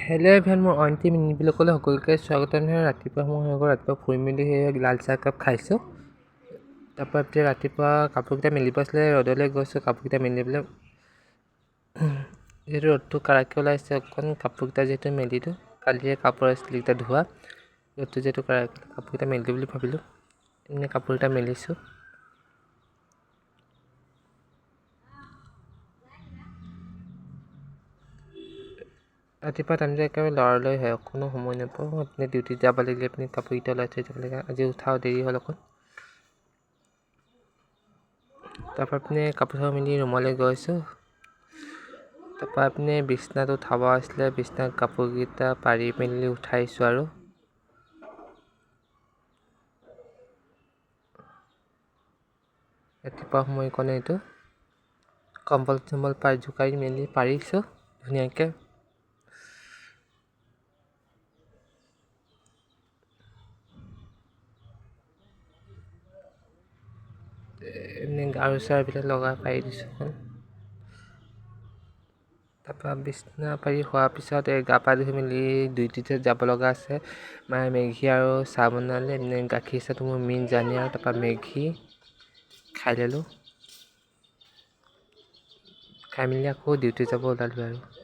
Hello' everyone, মোৰ অইনটি mini ব্লগলৈ সকলোকে স্বাগতম। ৰাতিপুৱা ৰাতিপুৱা ফুৰি মেলি সেই লাল চাহ একাপ খাইছোঁ। তাৰপৰা এতিয়া ৰাতিপুৱা কাপোৰকেইটা মেলিব আছিলে, ৰ'দলৈ গৈছোঁ কাপোৰকেইটা মেলিবলৈ। যিহেতু ৰ'দটো কাৰাকৈ ওলাইছে, অকণ কাপোৰকেইটা যিহেতু মেলি দিওঁ, কালিয়ে কাপোৰ আছিলে এইকেইটা ধোৱা, ৰ'দটো যিহেতু কাপোৰকেইটা মেলি দিওঁ বুলি ভাবিলোঁ, এনেই কাপোৰকেইটা মেলিছোঁ। ৰাতিপুৱা টাইমটো একেবাৰে লৰালৰি হয়, অকণো সময় নাপাওঁ। আপুনি ডিউটিত যাব লাগিলে আপুনি কাপোৰকেইটা ওলাই থৈ যাব লাগে। আজি উঠাও দেৰি হ'ল অকণ। তাৰপৰা আপুনি কাপোৰ চাপোৰ মেলি ৰুমলৈ গৈছোঁ। তাৰপৰা আপুনি বিচনাত উঠাব আছিলে, বিচনাত কাপোৰকেইটা পাৰি মেলি উঠাইছোঁ। আৰু ৰাতিপুৱা সময়কণ এইটো কম্বল চম্বল পাৰি জোকাৰি মেলি পাৰিছোঁ ধুনীয়াকৈ। এনেই গাৰু চাৰুবিলাক লগাই পাৰি দিছোঁ। তাৰপৰা বিচনা পাৰি হোৱাৰ পিছত গা পা ধুই মেলি ডিউটিত যাব লগা আছে। মায়ে মেগী আৰু চাহ বনালে, এনে গাখীৰ চাহটো মোৰ মেইন জানি। আৰু তাৰপৰা মেগী খাই ল'লোঁ, খাই মেলি আকৌ ডিউটি যাব ওলালোঁ। আৰু